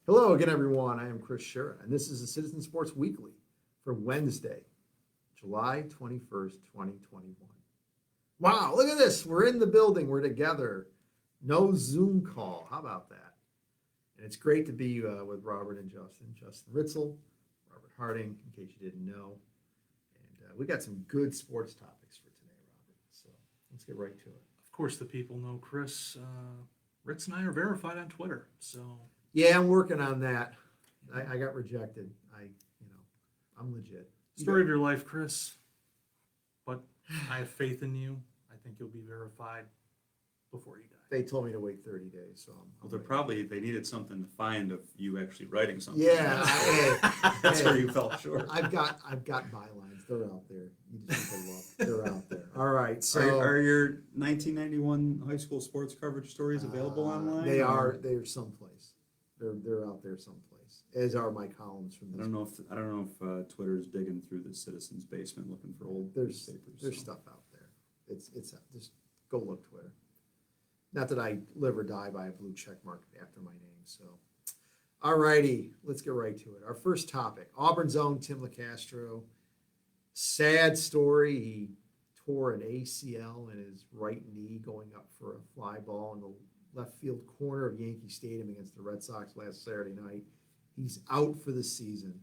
Hello again, everyone. I am Chris Shera, and this is the Citizen Sports Weekly for Wednesday, July 21st, 2021. Wow, look at this. We're in the building. We're together. No Zoom call. How about that? And it's great to be with Robert and Justin. Justin Ritzel, Robert Harding, in case you didn't know. And we got some good sports topics for today, Robert. So let's get right to it. Of course, the people know Chris. Ritz and I are verified on Twitter, so Yeah, I'm working on that. I got rejected. I'm legit. story of your life, Chris. But I have faith in you. I think you'll be verified before you die. They told me to wait 30 days, so Well, they needed something to find of you actually writing something. Yeah, That's hey. where you fell short. I've got bylines. They're out there. You just need to look. They're out there. All right. So Are your 1991 high school sports coverage stories available online? They are. They're someplace. They're out there someplace. As are my columns from this. I don't know if Twitter's digging through the citizens' basement looking for old There's newspapers. stuff out there. It's just go look Twitter. Not that I live or die by a blue check mark after my name. So, all righty, let's get right to it. Our first topic: Auburn's own Tim Locastro. Sad story. He tore an ACL in his right knee going up for a fly ball in the left field corner of Yankee Stadium against the Red Sox last Saturday night. He's out for the season.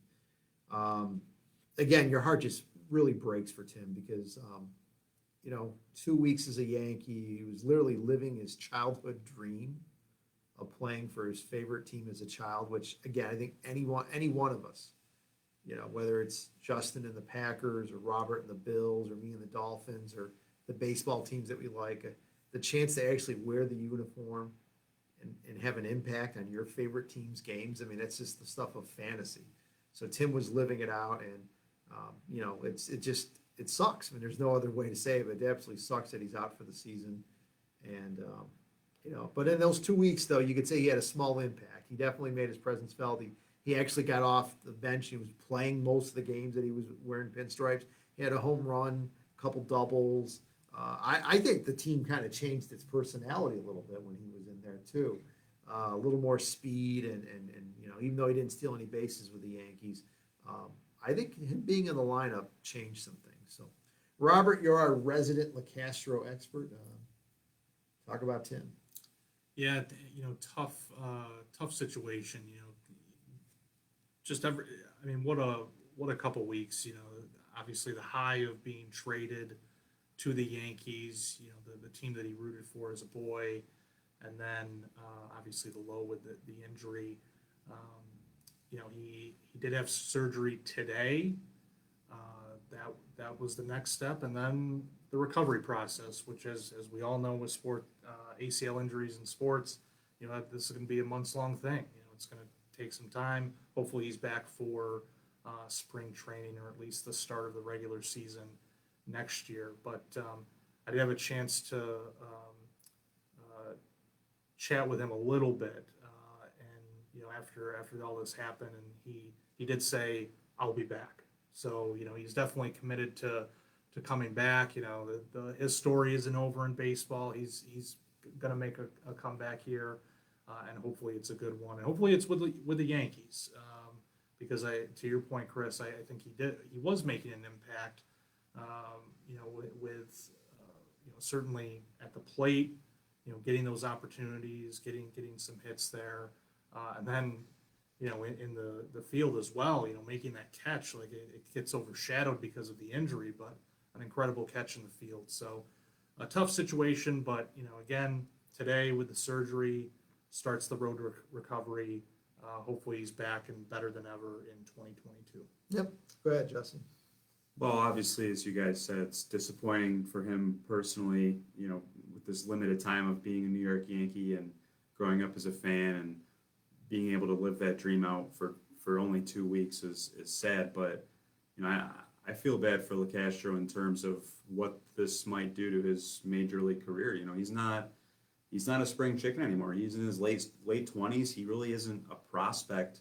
Again, your heart just really breaks for Tim because 2 weeks as a Yankee, he was literally living his childhood dream of playing for his favorite team as a child, which again, I think any one of us, whether it's Justin and the Packers or Robert and the Bills or me and the Dolphins or the baseball teams that we like, the chance to actually wear the uniform and have an impact on your favorite team's games, I mean, that's just the stuff of fantasy. So Tim was living it out, and it sucks. I mean, there's no other way to say it, but it absolutely sucks that he's out for the season. And but in those 2 weeks, though, you could say he had a small impact. He definitely made his presence felt. He actually got off the bench. He was playing most of the games that he was wearing pinstripes. He had a home run, a couple doubles. I think the team kind of changed its personality a little bit when he was in there too. A little more speed, and even though he didn't steal any bases with the Yankees, I think him being in the lineup changed some things. So, Robert, you're our resident Locastro expert. Talk about Tim. Yeah, tough situation. What a couple weeks. Obviously the high of being traded to the Yankees. The team that he rooted for as a boy, and then obviously the low with the injury. He did have surgery today. That was the next step, and then the recovery process, which as we all know with ACL injuries in sports, this is going to be a months-long thing. It's going to take some time. Hopefully he's back for spring training, or at least the start of the regular season next year. But I did have a chance to chat with him a little bit, and after all this happened, and he did say, "I'll be back." So he's definitely committed to coming back. His story isn't over in baseball. He's going to make a comeback here, and hopefully it's a good one, and hopefully it's with the Yankees, because to your point, Chris, I think he was making an impact, with certainly at the plate, getting those opportunities, getting some hits there, and then in the field as well, making that catch, like it gets overshadowed because of the injury, but an incredible catch in the field. So a tough situation, but again, today with the surgery starts the road to recovery. Hopefully he's back and better than ever in 2022. Yep. Go ahead, Justin. Well, obviously, as you guys said, it's disappointing for him personally, with this limited time of being a New York Yankee and growing up as a fan and being able to live that dream out for only 2 weeks is sad. But, I feel bad for Locastro in terms of what this might do to his major league career. He's not a spring chicken anymore. He's in his late 20s. He really isn't a prospect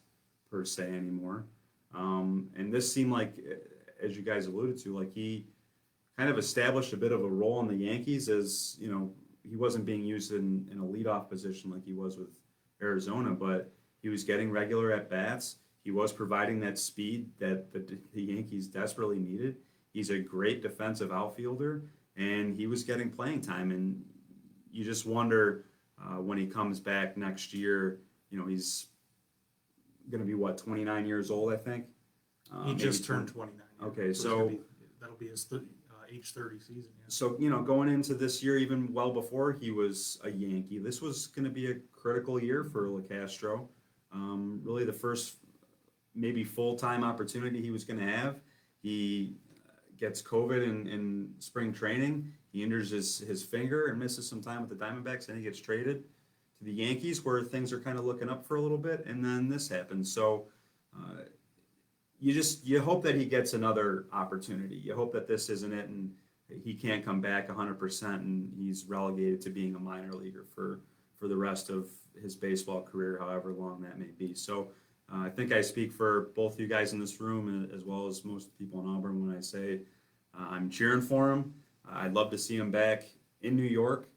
per se anymore. And this seemed like, as you guys alluded to, like he kind of established a bit of a role in the Yankees as, he wasn't being used in a leadoff position like he was with Arizona, but he He was getting regular at bats. He was providing that speed that the Yankees desperately needed. He's a great defensive outfielder, and he was getting playing time. And you just wonder when he comes back next year, he's going to be, 29 years old, I think? He Maybe just turned 29. Okay, it's so gonna that'll be his age 30 season. Yeah. So, going into this year, even well before he was a Yankee, this was going to be a critical year for Locastro. Really the first maybe full-time opportunity he was going to have. He gets COVID in spring training. He injures his finger and misses some time with the Diamondbacks, and he gets traded to the Yankees, where things are kind of looking up for a little bit, and then this happens. So you hope that he gets another opportunity. You hope that this isn't it, and he can't come back 100%, and he's relegated to being a minor leaguer for the rest of his baseball career, however long that may be. So I think I speak for both you guys in this room, as well as most people in Auburn, when I say I'm cheering for him. I'd love to see him back in New York,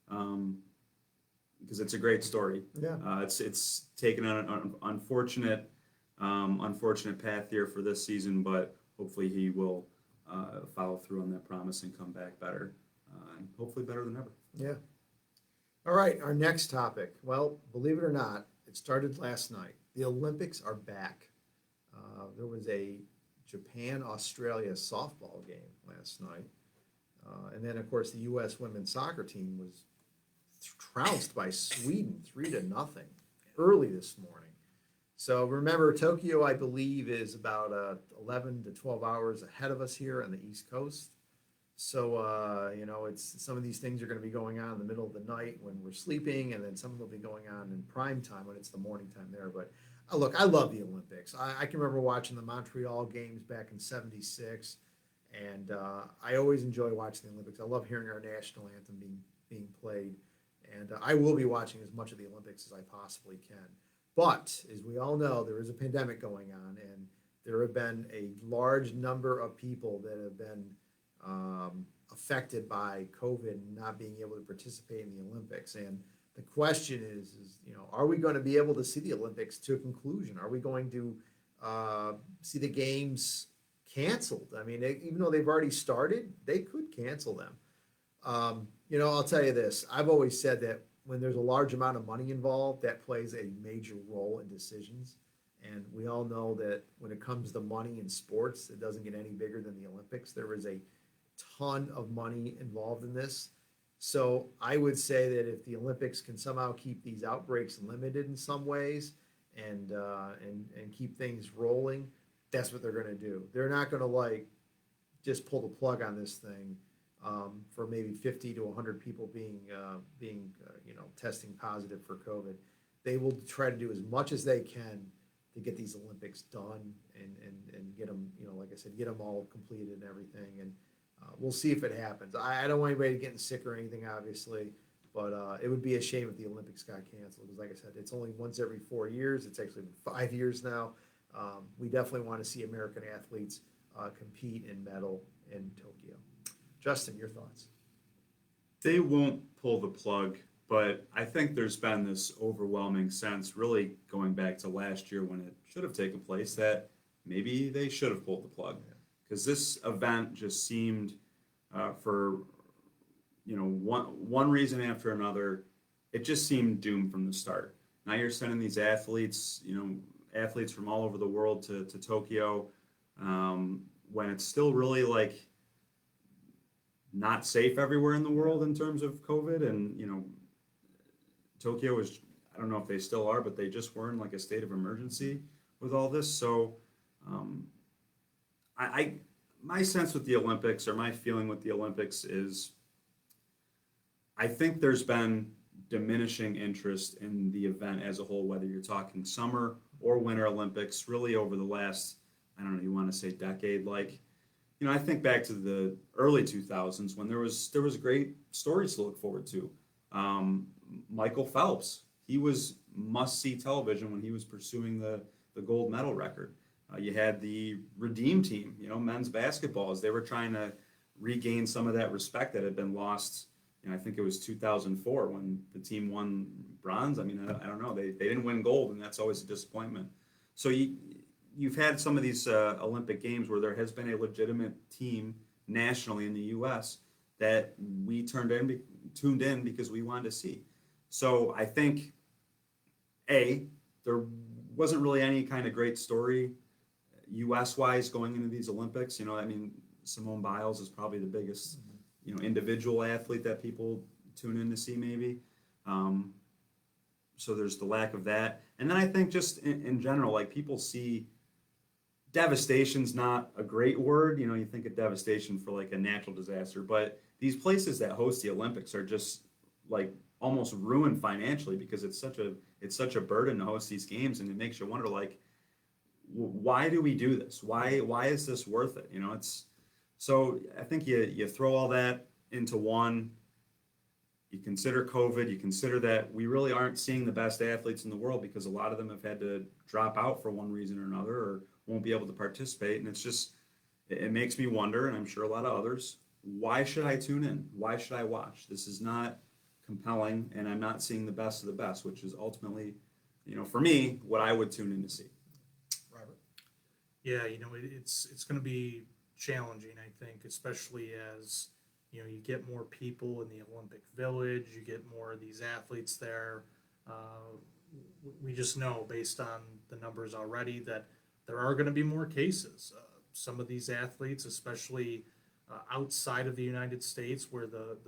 because it's a great story. Yeah. It's taken an unfortunate path here for this season, but hopefully he will follow through on that promise and come back better, and hopefully better than ever. Yeah. All right, our next topic. Well, believe it or not, it started last night. The Olympics are back. There was a Japan-Australia softball game last night. And then, of course, the U.S. women's soccer team was trounced by Sweden 3-0 early this morning. So remember, Tokyo, I believe, is about 11 to 12 hours ahead of us here on the East Coast. So, it's some of these things are going to be going on in the middle of the night when we're sleeping, and then some will be going on in prime time when it's the morning time there. But look, I love the Olympics. I can remember watching the Montreal games back in '76, and I always enjoy watching the Olympics. I love hearing our national anthem being played, and I will be watching as much of the Olympics as I possibly can. But as we all know, there is a pandemic going on, and there have been a large number of people that have been affected by COVID not being able to participate in the Olympics. And the question is, are we going to be able to see the Olympics to a conclusion? Are we going to see the games canceled? I mean, even though they've already started, they could cancel them. I'll tell you this. I've always said that when there's a large amount of money involved, that plays a major role in decisions. And we all know that when it comes to money in sports, it doesn't get any bigger than the Olympics. There is a ton of money involved in this. So I would say that if the Olympics can somehow keep these outbreaks limited in some ways and keep things rolling, that's what they're going to do. They're not going to just pull the plug on this thing for maybe 50 to 100 people being testing positive for COVID. They will try to do as much as they can to get these Olympics done and get them, like I said, get them all completed and everything. And we'll see if it happens. I don't want anybody getting sick or anything, obviously, but it would be a shame if the Olympics got canceled because, like I said, it's only once every 4 years. It's actually been 5 years now. We definitely want to see American athletes compete and medal in Tokyo. Justin, your thoughts? They won't pull the plug, but I think there's been this overwhelming sense, really going back to last year when it should have taken place, that maybe they should have pulled the plug. Because this event just seemed, for one reason after another, it just seemed doomed from the start. Now you're sending these athletes, athletes from all over the world to Tokyo, when it's still really not safe everywhere in the world in terms of COVID. And Tokyo is, I don't know if they still are, but they just were in a state of emergency with all this. So my sense with the Olympics, or my feeling with the Olympics, is I think there's been diminishing interest in the event as a whole, whether you're talking summer or winter Olympics, really over the last, I don't know, you want to say decade. I think back to the early 2000s when there was great stories to look forward to. Michael Phelps, he was must-see television when he was pursuing the gold medal record. You had the Redeem team, men's basketball, as they were trying to regain some of that respect that had been lost. I think it was 2004 when the team won bronze. I mean, I don't know. They didn't win gold, and that's always a disappointment. So you've had some of these Olympic Games where there has been a legitimate team nationally in the U.S. that we tuned in because we wanted to see. So I think, there wasn't really any kind of great story U.S.-wise going into these Olympics. I mean, Simone Biles is probably the biggest, individual athlete that people tune in to see maybe. So there's the lack of that. And then I think just in general, like people see devastation's not a great word. You think of devastation for like a natural disaster, but these places that host the Olympics are just like almost ruined financially because it's such a burden to host these games, and it makes you wonder like, why do we do this? Why is this worth it? So I think you throw all that into one. You consider COVID, you consider that we really aren't seeing the best athletes in the world because a lot of them have had to drop out for one reason or another or won't be able to participate. And it makes me wonder, and I'm sure a lot of others, why should I tune in? Why should I watch? This is not compelling, and I'm not seeing the best of the best, which is ultimately, for me, what I would tune in to see. Robert? Yeah, it's going to be challenging, I think, especially as you get more people in the Olympic Village, you get more of these athletes there. We just know based on the numbers already that there are going to be more cases. Some of these athletes, especially outside of the United States, where the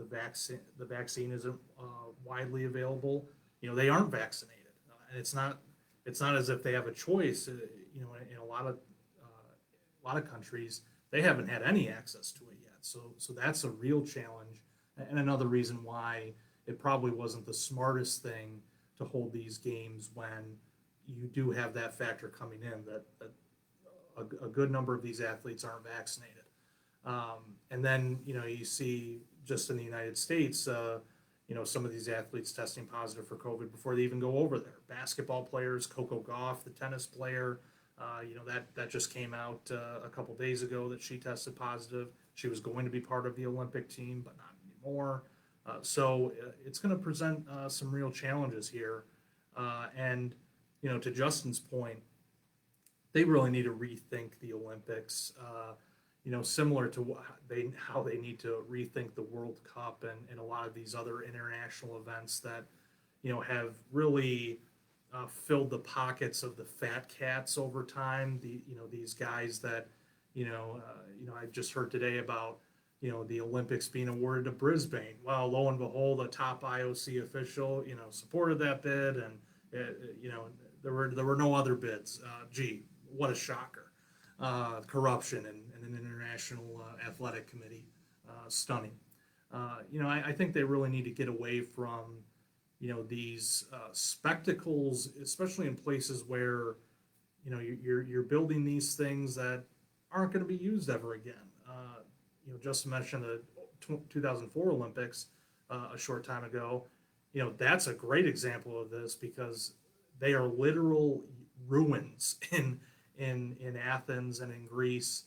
vaccine isn't widely available, they aren't vaccinated, and it's not as if they have a choice. In a lot of countries, they haven't had any access to it yet. So that's a real challenge, and another reason why it probably wasn't the smartest thing to hold these games when you do have that factor coming in that a good number of these athletes aren't vaccinated. And then, you see just in the United States, some of these athletes testing positive for COVID before they even go over there. Basketball players, Coco Gauff, the tennis player, that just came out a couple days ago that she tested positive. She was going to be part of the Olympic team, but not anymore. So it's going to present some real challenges here. And, to Justin's point, they really need to rethink the Olympics, similar to how they need to rethink the World Cup and a lot of these other international events that, have really filled the pockets of the fat cats over time. These guys that, I just heard today about, the Olympics being awarded to Brisbane. Well, lo and behold, a top IOC official, supported that bid, and there were no other bids. Gee, what a shocker! Corruption and an international athletic committee, stunning. I think they really need to get away from, these spectacles, especially in places where, you're building these things that aren't going to be used ever again. Justin mentioned the 2004 Olympics a short time ago. That's a great example of this because they are literal ruins in Athens and in Greece,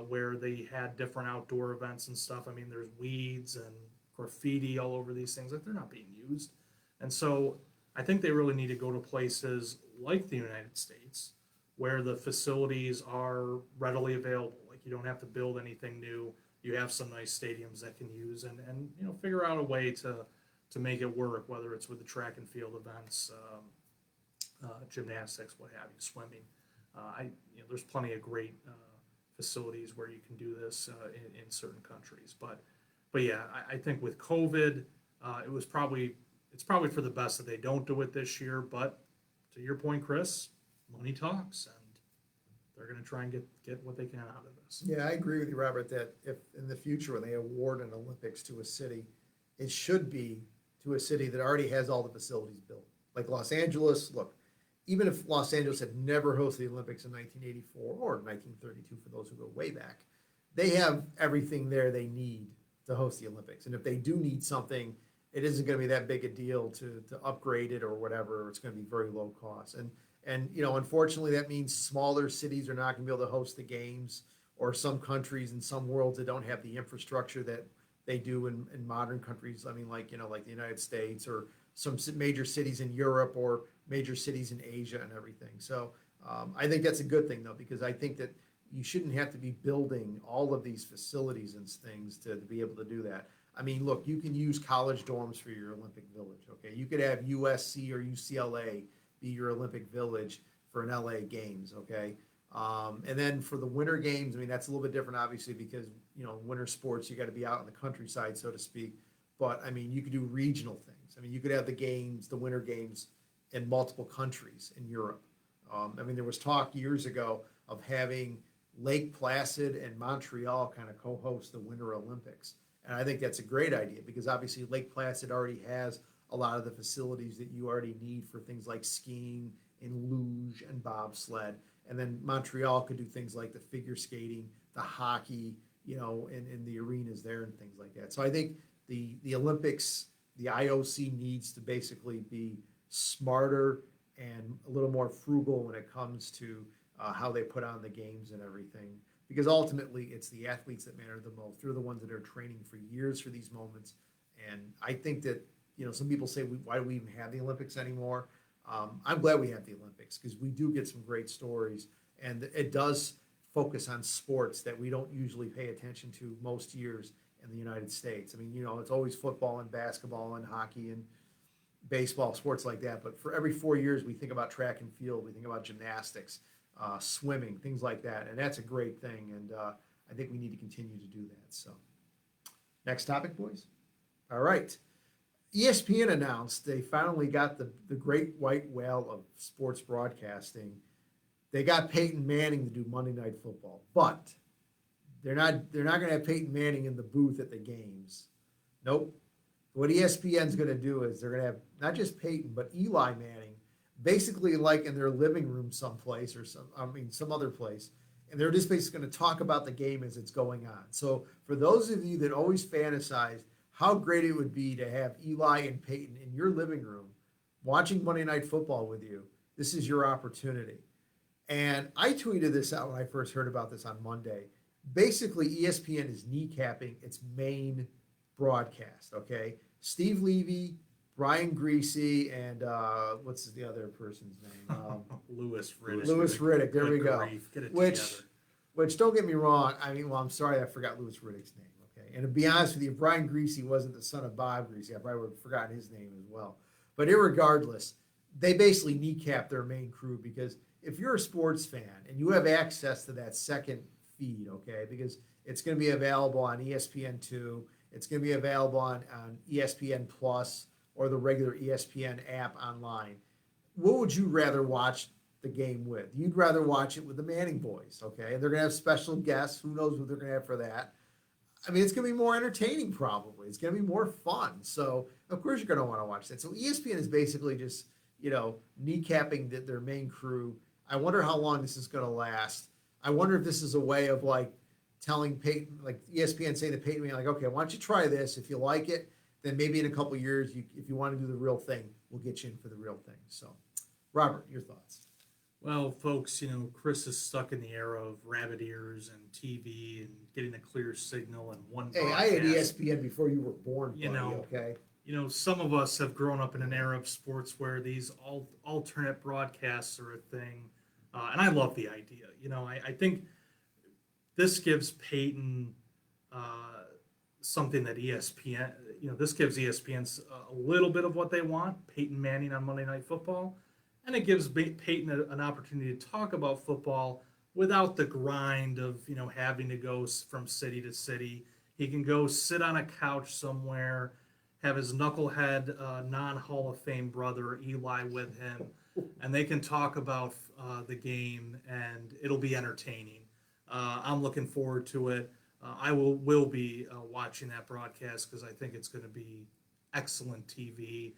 where they had different outdoor events and stuff. I mean, there's weeds and graffiti all over these things that they're not being used. And so I think they really need to go to places like the United States where the facilities are readily available. Like you don't have to build anything new. You have some nice stadiums that can use and figure out a way to make it work, whether it's with the track and field events, gymnastics, what have you, swimming. There's plenty of great facilities where you can do this in certain countries. But yeah, I think with COVID, it's probably for the best that they don't do it this year. But to your point, Chris, money talks, and they're going to try and get what they can out of this. Yeah, I agree with you, Robert, that if in the future when they award an Olympics to a city, it should be to a city that already has all the facilities built. Like Los Angeles, look, even if Los Angeles had never hosted the Olympics in 1984 or 1932 for those who go way back, they have everything there they need to host the Olympics. And if they do need something, it isn't going to be that big a deal to upgrade it or whatever. It's going to be very low cost. And unfortunately, that means smaller cities are not going to be able to host the games, or some countries and some worlds that don't have the infrastructure that they do in modern countries. I mean, like the United States or some major cities in Europe or major cities in Asia and everything. So I think that's a good thing though, because I think that you shouldn't have to be building all of these facilities and things to be able to do that. I mean, look, you can use college dorms for your Olympic Village, okay? You could have USC or UCLA be your Olympic Village for an LA Games, okay? And then for the winter games, I mean, that's a little bit different, obviously, because, you know, winter sports, you got to be out in the countryside, so to speak. But, I mean, you could do regional things. I mean, you could have the games, the winter games in multiple countries in Europe. I mean, there was talk years ago of having Lake Placid and Montreal kind of co-host the Winter Olympics. And I think that's a great idea because obviously Lake Placid already has a lot of the facilities that you already need for things like skiing and luge and bobsled. And then Montreal could do things like the figure skating, the hockey, you know, in the arenas there and things like that. So I think the Olympics, the IOC needs to basically be smarter and a little more frugal when it comes to how they put on the games and everything. Because ultimately, it's the athletes that matter the most. They're the ones that are training for years for these moments. And I think that, you know, some people say, why do we even have the Olympics anymore? I'm glad we have the Olympics because we do get some great stories. And it does focus on sports that we don't usually pay attention to most years in the United States. I mean, you know, it's always football and basketball and hockey and baseball, sports like that. But for every 4 years, we think about track and field, we think about gymnastics, swimming, things like that. And that's a great thing. And I think we need to continue to do that. So next topic, boys. All right. ESPN announced they finally got the great white whale of sports broadcasting. They got Peyton Manning to do Monday Night Football, but they're not going to have Peyton Manning in the booth at the games. Nope. What ESPN's going to do is they're going to have not just Peyton, but Eli Manning, basically like in their living room someplace or some other place. And they're just basically going to talk about the game as it's going on. So for those of you that always fantasize how great it would be to have Eli and Peyton in your living room watching Monday Night Football with you, this is your opportunity. And I tweeted this out when I first heard about this on Monday. Basically, ESPN is kneecapping its main broadcast, okay? Steve Levy, Brian Greasy, and what's the other person's name? Louis Riddick. Louis Riddick, there we go. Get it Which, together. which don't get me wrong, I mean, well, I'm sorry I forgot Louis Riddick's name, okay? And to be honest with you, Brian Greasy wasn't the son of Bob Greasy. I probably would have forgotten his name as well. But irregardless, they basically kneecap their main crew because if you're a sports fan and you have access to that second feed, okay, because it's going to be available on ESPN2, it's going to be available on ESPN Plus or the regular ESPN app online. What would you rather watch the game with? You'd rather watch it with the Manning boys, okay? And they're going to have special guests. Who knows what they're going to have for that? I mean, it's going to be more entertaining probably. It's going to be more fun. So, of course, you're going to want to watch that. So ESPN is basically just, you know, kneecapping their main crew. I wonder how long this is going to last. I wonder if this is a way of, like, telling Peyton, like ESPN saying to Peyton, like, okay, why don't you try this? If you like it, then maybe in a couple of years, if you want to do the real thing, we'll get you in for the real thing. So, Robert, your thoughts? Well, folks, you know, Chris is stuck in the era of rabbit ears and TV and getting a clear signal and one Hey, broadcast. I had ESPN before you were born, buddy, You know, okay? You know, some of us have grown up in an era of sports where these alternate broadcasts are a thing, and I love the idea. You know, I think this gives Peyton something that ESPN, you know, this gives ESPN a little bit of what they want, Peyton Manning on Monday Night Football, and it gives Peyton an opportunity to talk about football without the grind of, you know, having to go from city to city. He can go sit on a couch somewhere, have his knucklehead non-Hall of Fame brother Eli with him, and they can talk about the game, and it'll be entertaining. I'm looking forward to it. I will be watching that broadcast because I think it's going to be excellent TV.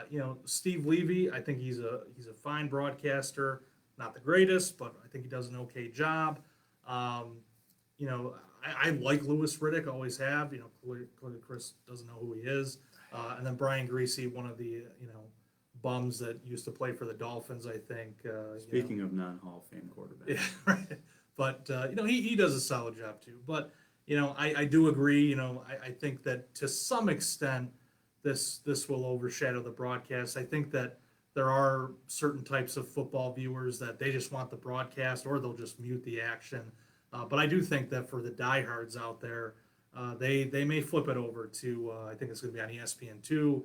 You know, Steve Levy, I think he's a fine broadcaster. Not the greatest, but I think he does an okay job. You know, I like Louis Riddick, always have. You know, clearly Chris doesn't know who he is. And then Brian Greasy, one of the, you know, bums that used to play for the Dolphins, I think. Speaking of non-Hall of Fame quarterbacks. Yeah, right. But, you know, he does a solid job too. But, you know, I do agree. You know, I think that to some extent this will overshadow the broadcast. I think that there are certain types of football viewers that they just want the broadcast, or they'll just mute the action. But I do think that for the diehards out there, they may flip it over to I think it's going to be on ESPN2.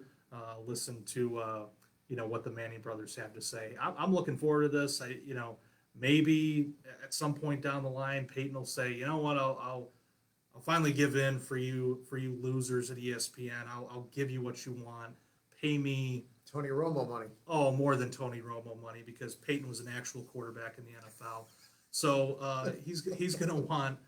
Listen to what the Manning brothers have to say. I'm looking forward to this. Maybe at some point down the line, Peyton will say, you know what, I'll finally give in for you losers at ESPN. I'll give you what you want. Pay me Tony Romo money. more than Tony Romo money, because Peyton was an actual quarterback in the NFL. So he's gonna want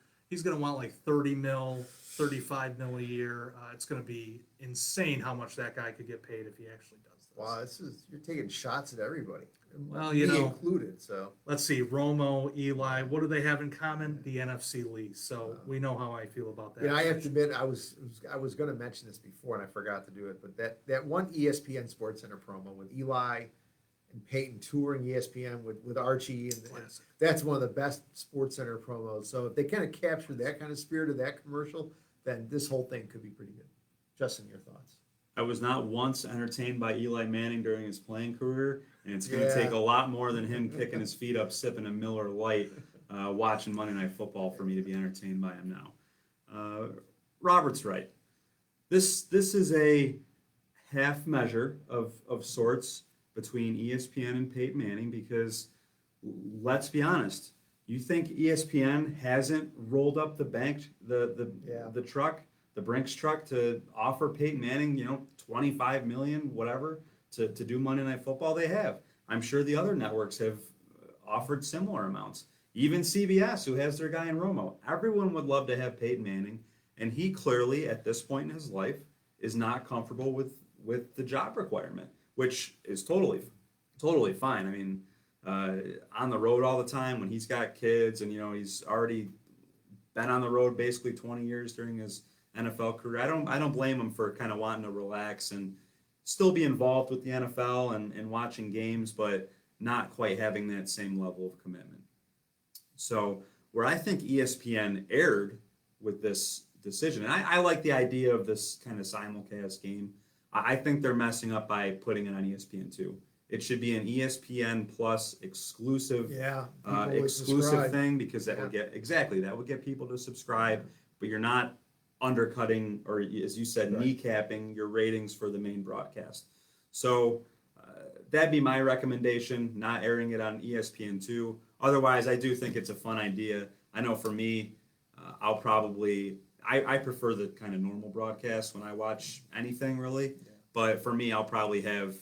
like 30 mil, 35 mil a year. It's gonna be insane how much that guy could get paid if he actually does this. Wow, you're taking shots at everybody. Well, Me included. So let's see, Romo, Eli, what do they have in common? The NFC least. So we know how I feel about that. yeah, I have to admit, I was going to mention this before and I forgot to do it, but that one ESPN Sports Center promo with Eli and Peyton touring ESPN with Archie, and that's one of the best Sports Center promos. So if they kind of capture that kind of spirit of that commercial, then this whole thing could be pretty good. Justin, your thoughts? I was not once entertained by Eli Manning during his playing career, and it's going to take a lot more than him kicking his feet up, sipping a Miller Lite, watching Monday Night Football for me to be entertained by him now. Robert's right. This is a half measure of sorts between ESPN and Peyton Manning, because let's be honest, you think ESPN hasn't rolled up the bank, the truck, the Brinks truck, to offer Peyton Manning, $25 million, whatever, to do Monday Night Football? They have. I'm sure the other networks have offered similar amounts. Even CBS, who has their guy in Romo. Everyone would love to have Peyton Manning, and he clearly, at this point in his life, is not comfortable with the job requirement, which is totally fine. I mean, on the road all the time when he's got kids, and he's already been on the road basically 20 years during his NFL career. I don't blame him for kind of wanting to relax and still be involved with the NFL and watching games, but not quite having that same level of commitment. So where I think ESPN erred with this decision, and I like the idea of this kind of simulcast game. I think they're messing up by putting it on ESPN2. It should be an ESPN Plus exclusive thing, because that would get people to subscribe, but you're not undercutting, or as you said, kneecapping your ratings for the main broadcast. So that'd be my recommendation, not airing it on ESPN2. Otherwise, I do think it's a fun idea. I know for me, I'll probably, I prefer the kind of normal broadcast when I watch anything really, but for me, I'll probably have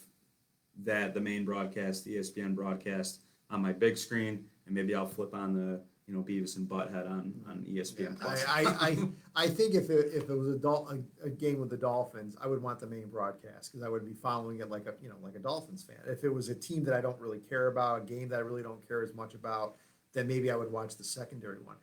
the main broadcast, the ESPN broadcast, on my big screen, and maybe I'll flip on the Beavis and Butthead on ESPN Plus. I think if it was a game with the Dolphins, I would want the main broadcast, because I would be following it like a Dolphins fan. If it was a team that I don't really care about, a game that I really don't care as much about, then maybe I would watch the secondary one.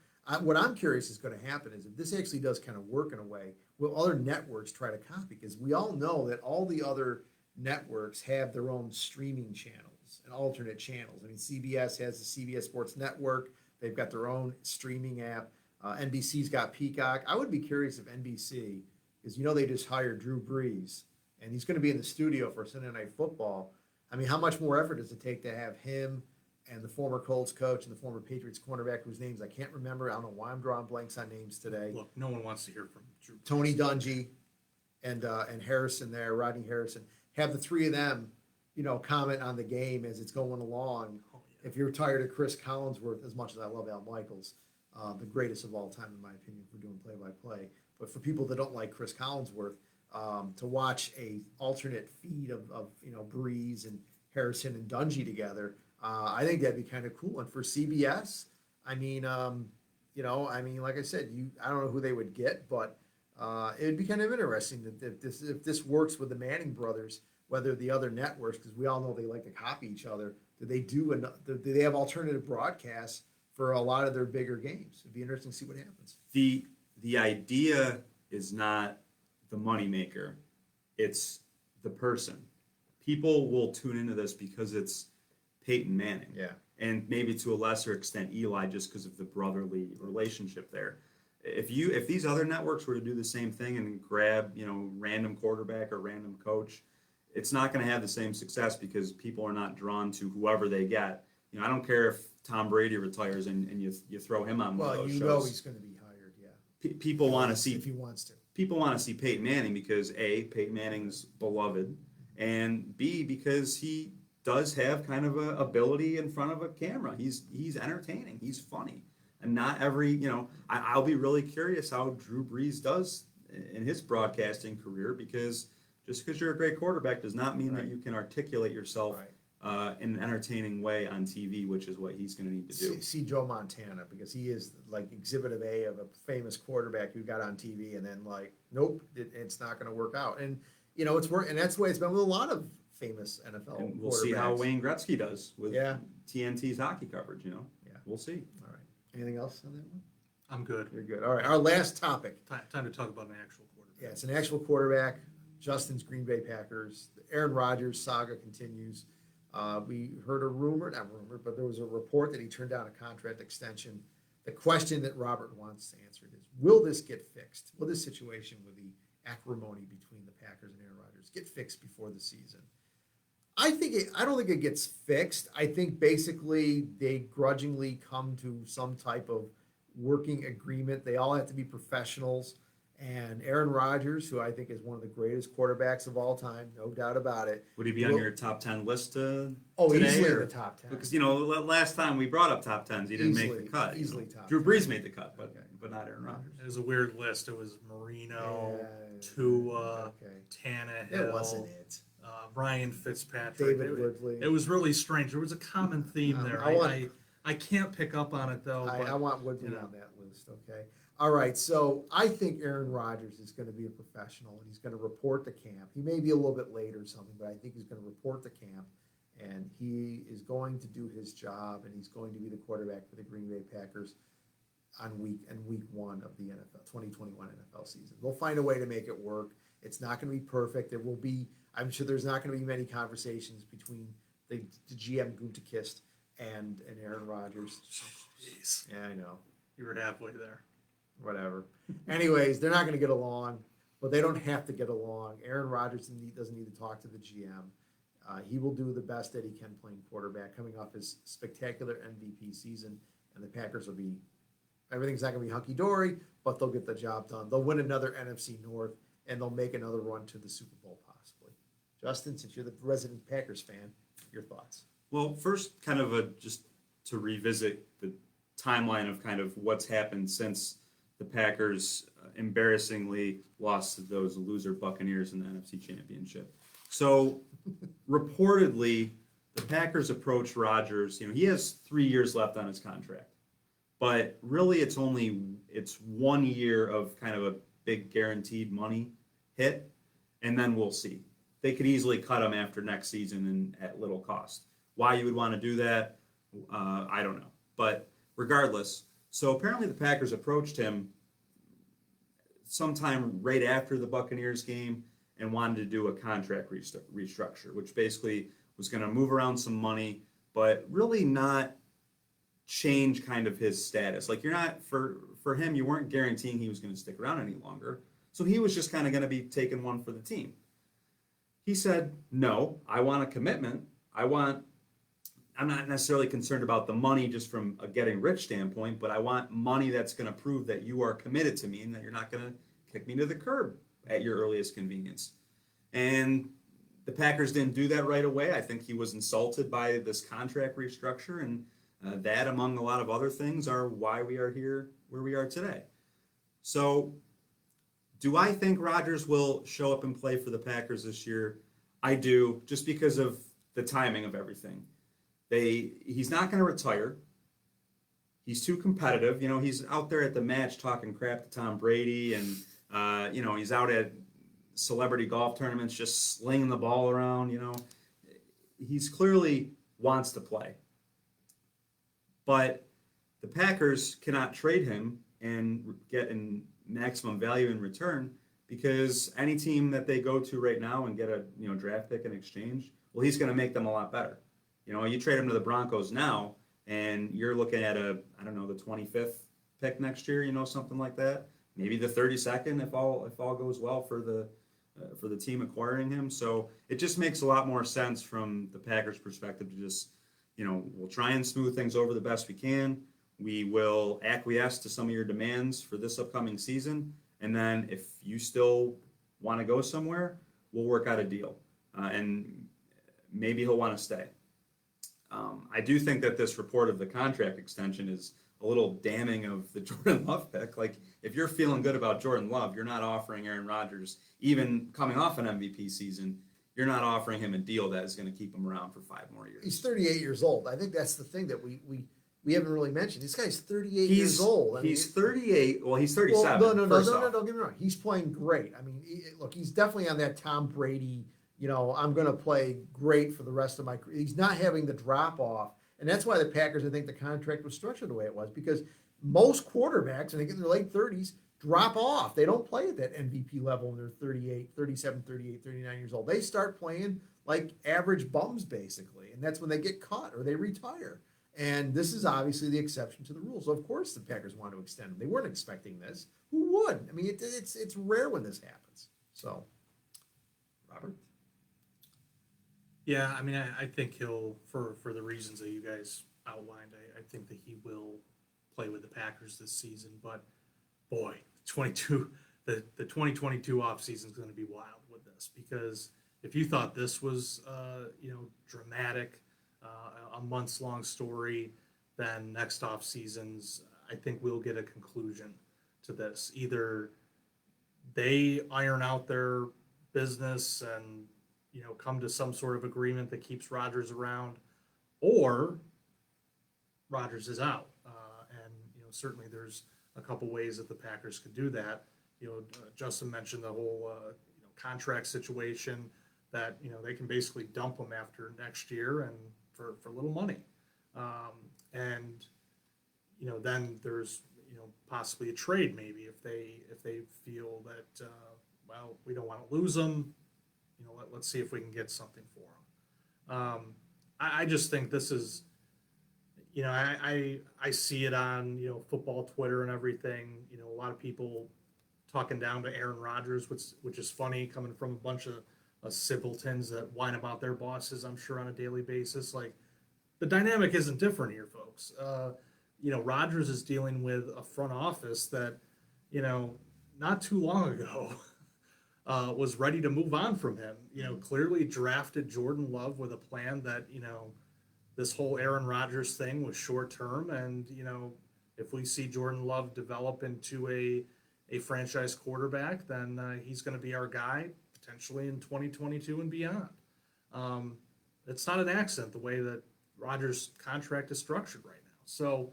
What I'm curious is going to happen is, if this actually does kind of work in a way, will other networks try to copy? Because we all know that all the other networks have their own streaming channels and alternate channels. I mean, CBS has the CBS Sports Network. They've got their own streaming app. NBC's got Peacock. I would be curious if NBC, because they just hired Drew Brees, and he's going to be in the studio for Sunday Night Football. I mean, how much more effort does it take to have him and the former Colts coach and the former Patriots cornerback, whose names I can't remember? I don't know why I'm drawing blanks on names today. Look, no one wants to hear from Drew Brees. Tony Dungy and Harrison there, Rodney Harrison. Have the three of them, comment on the game as it's going along. If you're tired of Chris Collinsworth, as much as I love Al Michaels, the greatest of all time, in my opinion, for doing play-by-play. But for people that don't like Chris Collinsworth, to watch a alternate feed of Breeze and Harrison and Dungy together, I think that'd be kind of cool. And for CBS, like I said, I don't know who they would get, but it'd be kind of interesting that if this works with the Manning brothers, whether the other networks, because we all know they like to copy each other, do they have alternative broadcasts for a lot of their bigger games? It'd be interesting to see what happens. The idea is not the moneymaker, it's the person. People will tune into this because it's Peyton Manning. Yeah. And maybe to a lesser extent Eli, just because of the brotherly relationship there. if these other networks were to do the same thing and grab, random quarterback or random coach, it's not going to have the same success because people are not drawn to whoever they get. I don't care if Tom Brady retires and you throw him on one of Well, those you shows. know he's going to be hired, yeah. People want to see if he wants to. people want to see Peyton Manning because A, Peyton Manning's beloved, and B, because he does have kind of a ability in front of a camera. He's entertaining. He's funny. And not every, I'll be really curious how Drew Brees does in his broadcasting career, because just because you're a great quarterback does not mean that you can articulate yourself in an entertaining way on TV, which is what he's going to need to do. See Joe Montana, because he is like exhibit of A of a famous quarterback who got on TV and then nope, it's not going to work out. And it's work, and that's the way it's been with a lot of famous NFL And we'll quarterbacks. see how Wayne Gretzky does with Yeah. TNT's hockey coverage. Yeah, we'll see. all right. Anything else on that one? I'm good. You're good. All right, our last topic. Time to talk about an actual quarterback. Yeah, it's an actual quarterback. Justin's Green Bay Packers. The Aaron Rodgers saga continues. We heard a rumor, not rumor, but there was a report that he turned down a contract extension. The question that Robert wants to answer is, will this get fixed? Will this situation with the acrimony between the Packers and Aaron Rodgers get fixed before the season? I don't think it gets fixed. I think basically they grudgingly come to some type of working agreement. They all have to be professionals. And Aaron Rodgers, who I think is one of the greatest quarterbacks of all time, no doubt about it. Would he be on your top 10 list today? Easily or? in the top 10. Because, last time we brought up top 10s, he didn't make Easily- the cut. easily top Drew 10. Brees made the cut, but Okay. but not Aaron Rodgers. It was a weird list. It was Marino, Yeah, Tua, okay. Tannehill, That wasn't it. Ryan Fitzpatrick. David it, Woodley. it was really strange. There was a common theme there. I can't pick up on it though. I but, want Woodley you know. on that list, okay? All right, so I think Aaron Rodgers is going to be a professional, and he's going to report to camp. He may be a little bit late or something, but I think he's going to report to camp, and he is going to do his job, and he's going to be the quarterback for the Green Bay Packers on week one of the NFL 2021 NFL season. They'll find a way to make it work. It's not going to be perfect. There will be, I'm sure there's not going to be many conversations between the GM Gutekunst and Aaron Rodgers. Jeez. Yeah, I know. You were halfway there. Whatever. Anyways, they're not going to get along, but they don't have to get along. Aaron Rodgers doesn't need to talk to the GM. He will do the best that he can playing quarterback, coming off his spectacular MVP season, and the Packers will be, everything's not going to be hunky-dory, but they'll get the job done. They'll win another NFC North, and they'll make another run to the Super Bowl, possibly. Justin, since you're the resident Packers fan, your thoughts? Well, first, kind of just to revisit the timeline of kind of what's happened since the Packers embarrassingly lost to those loser Buccaneers in the NFC Championship. So, reportedly, the Packers approached Rodgers. He has 3 years left on his contract, but really, it's 1 year of kind of a big guaranteed money hit, and then we'll see. They could easily cut him after next season and at little cost. Why you would want to do that, I don't know. But regardless, so apparently the Packers approached him sometime right after the Buccaneers game and wanted to do a contract restructure, which basically was going to move around some money, but really not change kind of his status. Like, you're not, for him, you weren't guaranteeing he was going to stick around any longer. So he was just kind of going to be taking one for the team. He said, no, I want a commitment. I'm not necessarily concerned about the money just from a getting rich standpoint, but I want money that's going to prove that you are committed to me and that you're not going to kick me to the curb at your earliest convenience. And the Packers didn't do that right away. I think he was insulted by this contract restructure, and that, among a lot of other things, are why we are here where we are today. So, do I think Rodgers will show up and play for the Packers this year? I do, just because of the timing of everything. He's not going to retire. He's too competitive. He's out there at the match talking crap to Tom Brady, and he's out at celebrity golf tournaments just slinging the ball around. He's clearly wants to play. But the Packers cannot trade him and get in maximum value in return, because any team that they go to right now and get a draft pick in exchange, well, he's going to make them a lot better. You trade him to the Broncos now, and you're looking at the 25th pick next year, something like that. Maybe the 32nd if all goes well for the team acquiring him. So it just makes a lot more sense from the Packers' perspective to just, we'll try and smooth things over the best we can. We will acquiesce to some of your demands for this upcoming season. And then if you still want to go somewhere, we'll work out a deal. And maybe he'll want to stay. I do think that this report of the contract extension is a little damning of the Jordan Love pick. Like, if you're feeling good about Jordan Love, you're not offering Aaron Rodgers, even coming off an MVP season, you're not offering him a deal that is going to keep him around for 5 more years. He's 38 years old. I think that's the thing that we haven't really mentioned. This guy's 38 years old. He's 38. Well, he's 37. Well, no, first don't off. get me wrong. He's playing great. I mean, look, he's definitely on that Tom Brady, I'm going to play great for the rest of my career. He's not having the drop off. And that's why the Packers, I think the contract was structured the way it was, because most quarterbacks, I think in their late 30s, drop off. They don't play at that MVP level when they're 37, 38, 39 years old. They start playing like average bums, basically. And that's when they get cut or they retire. And this is obviously the exception to the rule. So, of course, the Packers want to extend him. They weren't expecting this. Who would? I mean, it's rare when this happens. So, Robert? Yeah, I mean, I think he'll, for the reasons that you guys outlined, I think that he will play with the Packers this season. But boy, the 2022 offseason is going to be wild with this, because if you thought this was dramatic, a months-long story, then next offseasons, I think we'll get a conclusion to this. Either they iron out their business and come to some sort of agreement that keeps Rodgers around, or Rodgers is out. And certainly there's a couple ways that the Packers could do that. Justin mentioned the whole contract situation, that they can basically dump him after next year and for little money. And then there's possibly a trade, maybe if they feel that we don't want to lose him. Let's see if we can get something for him. I just think this is, I see it on, football Twitter and everything. A lot of people talking down to Aaron Rodgers, which is funny, coming from a bunch of simpletons that whine about their bosses, I'm sure, on a daily basis. Like, the dynamic isn't different here, folks. Rodgers is dealing with a front office that, not too long ago, was ready to move on from him. Clearly drafted Jordan Love with a plan that, this whole Aaron Rodgers thing was short term. And, if we see Jordan Love develop into a franchise quarterback, then he's going to be our guy potentially in 2022 and beyond. It's not an accident the way that Rodgers' contract is structured right now. So,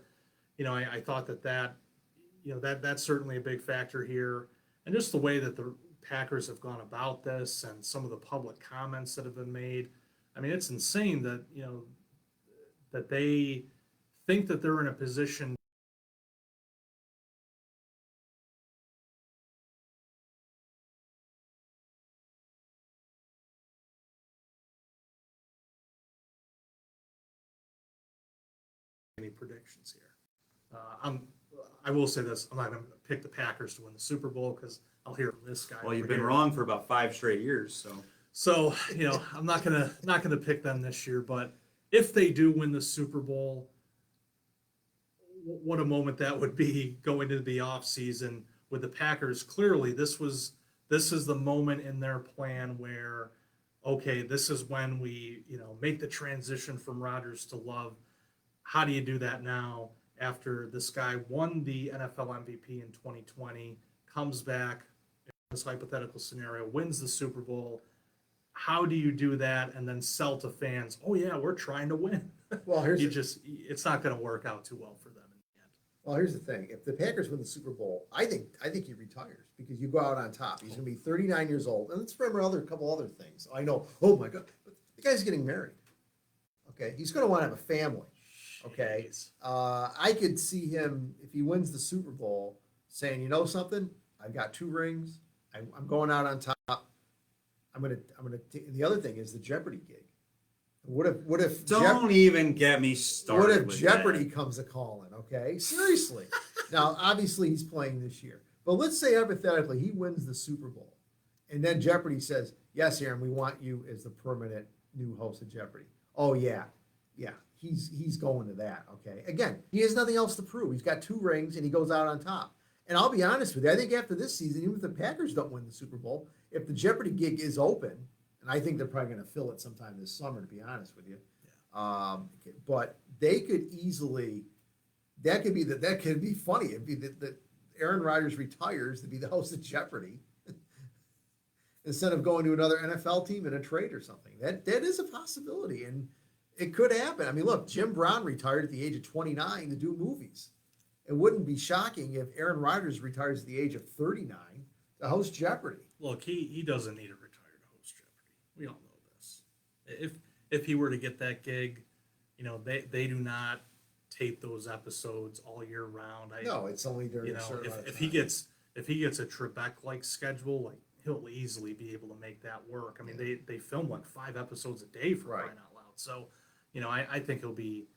I thought that's certainly a big factor here. And just the way that the Packers have gone about this and some of the public comments that have been made. I mean, it's insane that, that they think that they're in a position any predictions here. I will say this: I'm not going to pick the Packers to win the Super Bowl, because I'll hear from this guy. Well, you've been wrong for about 5 straight years, so I'm not gonna pick them this year. But if they do win the Super Bowl, what a moment that would be going into the off season with the Packers. Clearly, this is the moment in their plan where, okay, this is when we make the transition from Rodgers to Love. How do you do that now after this guy won the NFL MVP in 2020, comes back in this hypothetical scenario, wins the Super Bowl? How do you do that and then sell to fans, oh yeah, we're trying to win? Well, it's not going to work out too well for them in the end. Well, here's the thing: if the Packers win the Super Bowl, I think he retires, because you go out on top. He's going to be 39 years old, and let's remember a couple other things. I know. Oh my God, but the guy's getting married. Okay, he's going to want to have a family. Okay, I could see him, if he wins the Super Bowl, saying, "You know something? I've got 2 rings. I'm going out on top. I'm gonna. The other thing is the Jeopardy gig. What if Don't even get me started. What if Jeopardy comes a calling? Okay, seriously. Now, obviously, he's playing this year. But let's say hypothetically he wins the Super Bowl, and then Jeopardy says, "Yes, Aaron, we want you as the permanent new host of Jeopardy." Oh yeah, yeah, he's going to that. Okay, again, he has nothing else to prove. He's got 2 rings, and he goes out on top. And I'll be honest with you, I think after this season, even if the Packers don't win the Super Bowl, if the Jeopardy gig is open, and I think they're probably going to fill it sometime this summer, to be honest with you, but they could easily. That could be funny. It'd be that Aaron Rodgers retires to be the host of Jeopardy instead of going to another NFL team in a trade or something. That is a possibility, and it could happen. I mean, look, Jim Brown retired at the age of 29 to do movies. It wouldn't be shocking if Aaron Rodgers retires at the age of 39 to host Jeopardy. Look, he doesn't need to retire to host Jeopardy. We all know this. If he were to get that gig, they do not tape those episodes all year round. No, it's only during a certain amount of if time. he gets a Trebek-like schedule, like he'll easily be able to make that work. I mean, they film like 5 episodes a day for crying out loud. So, I think he'll be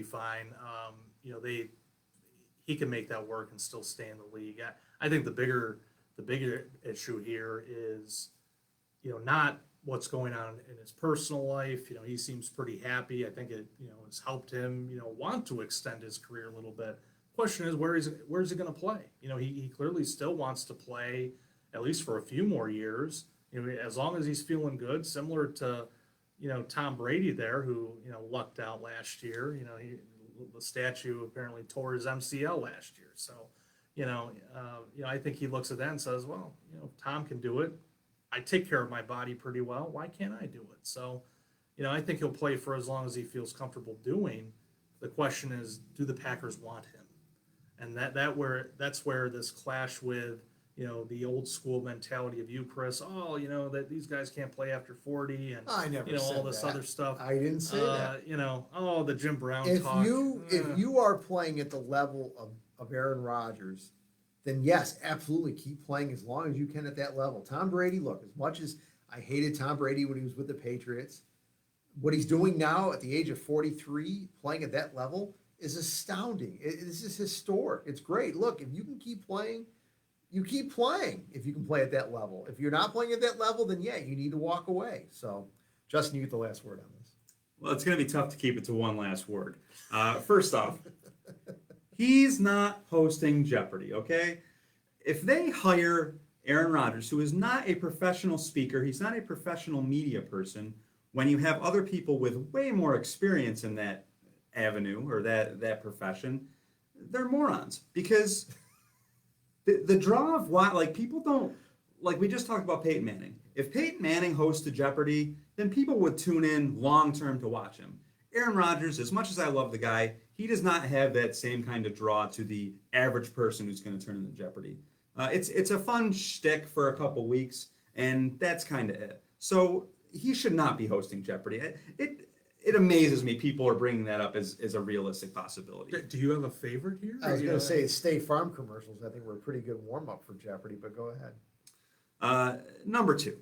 fine. He can make that work and still stay in the league. I think the bigger issue here is, not what's going on in his personal life. He seems pretty happy. I think it, has helped him, want to extend his career a little bit. Question is, where is he going to play? He clearly still wants to play at least for a few more years. As long as he's feeling good, similar to, Tom Brady there, who, lucked out last year. The statue apparently tore his MCL last year. So, I think he looks at that and says, well, Tom can do it. I take care of my body pretty well. Why can't I do it? So, I think he'll play for as long as he feels comfortable doing. The question is, do the Packers want him? And that's where this clash with, the old school mentality of you, Chris. Oh, that these guys can't play after 40, and I never said all this that. other stuff. I didn't say that. The Jim Brown If talk. you are playing at the level of Aaron Rodgers, then yes, absolutely keep playing as long as you can at that level. Tom Brady, look, as much as I hated Tom Brady when he was with the Patriots, what he's doing now at the age of 43, playing at that level, is astounding. This is historic. It's great. Look, if you can keep playing, you keep playing if you can play at that level. If you're not playing at that level, then yeah, you need to walk away. So, Justin, you get the last word on this. Well, it's going to be tough to keep it to one last word. First off, he's not hosting Jeopardy, okay? If they hire Aaron Rodgers, who is not a professional speaker, he's not a professional media person, when you have other people with way more experience in that avenue or that profession, they're morons. Because the draw of why, like, people don't, like, we just talked about Peyton Manning. If Peyton Manning hosted Jeopardy, then people would tune in long-term to watch him. Aaron Rodgers, as much as I love the guy, he does not have that same kind of draw to the average person who's going to turn into Jeopardy. It's a fun shtick for a couple weeks, and that's kind of it. So he should not be hosting Jeopardy. It amazes me people are bringing that up as a realistic possibility. Do you have a favorite here? I was going to say State Farm commercials. I think were a pretty good warm-up for Jeopardy, but go ahead. Number 2.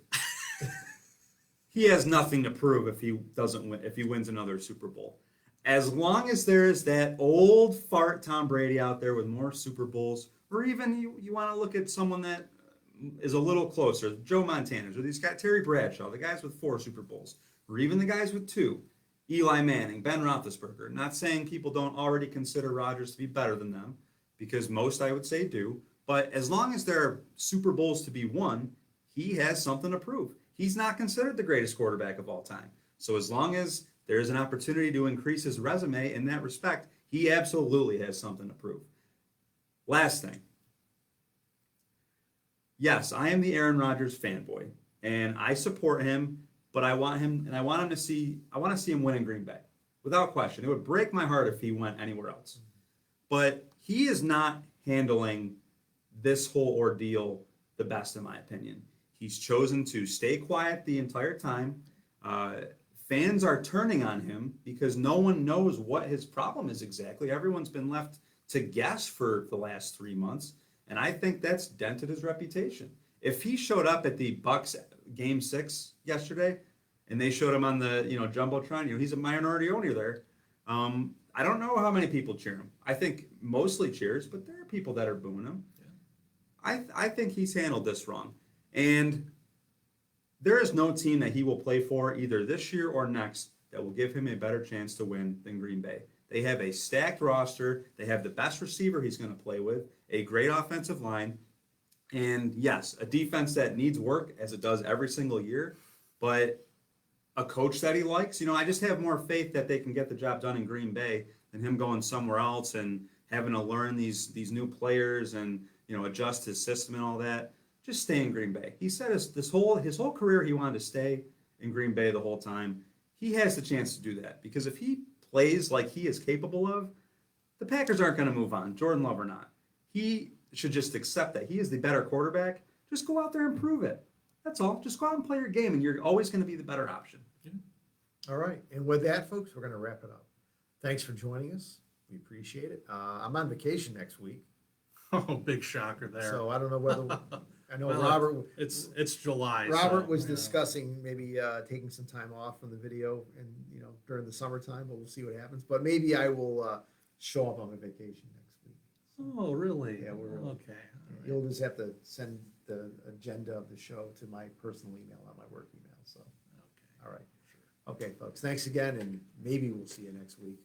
He has nothing to prove if he doesn't win, if he wins another Super Bowl. As long as there is that old fart Tom Brady out there with more Super Bowls, or even you want to look at someone that is a little closer, Joe Montana's, or these guys, Terry Bradshaw, the guys with 4 Super Bowls, or even the guys with 2, Eli Manning, Ben Roethlisberger. Not saying people don't already consider Rodgers to be better than them, because most I would say do, but as long as there are Super Bowls to be won, he has something to prove. He's not considered the greatest quarterback of all time. So as long as there's an opportunity to increase his resume in that respect, he absolutely has something to prove. Last thing. Yes, I am the Aaron Rodgers fanboy, and I support him, but I want to see him win in Green Bay. Without question. It would break my heart if he went anywhere else. But he is not handling this whole ordeal the best, in my opinion. He's chosen to stay quiet the entire time. Fans are turning on him because no one knows what his problem is exactly. Everyone's been left to guess for the last 3 months, and I think that's dented his reputation. If he showed up at the Bucks Game 6 yesterday, and they showed him on the Jumbotron, he's a minority owner there. I don't know how many people cheer him. I think mostly cheers, but there are people that are booing him. Yeah. I think he's handled this wrong. And there is no team that he will play for either this year or next that will give him a better chance to win than Green Bay. They have a stacked roster. They have the best receiver he's going to play with, a great offensive line, and yes, a defense that needs work as it does every single year, but a coach that he likes. You know, I just have more faith that they can get the job done in Green Bay than him going somewhere else and having to learn these new players and, you know, adjust his system and all that. Just stay in Green Bay. He said his whole career he wanted to stay in Green Bay the whole time. He has the chance to do that because if he plays like he is capable of, the Packers aren't going to move on, Jordan Love or not. He should just accept that he is the better quarterback. Just go out there and prove it. That's all. Just go out and play your game, and you're always going to be the better option. All right. And with that, folks, we're going to wrap it up. Thanks for joining us. We appreciate it. I'm on vacation next week. Oh, big shocker there. So I don't know whether, I know Well, Robert. It's July. Robert so, was you know. discussing maybe taking some time off from the video and, you know, during the summertime, but we'll see what happens. But maybe I will show up on my vacation next week. Oh, really? Yeah, we're okay. All right. You'll just have to send the agenda of the show to my personal email, not my work email. So, Okay. all right. Sure. Okay, folks, thanks again, and maybe we'll see you next week.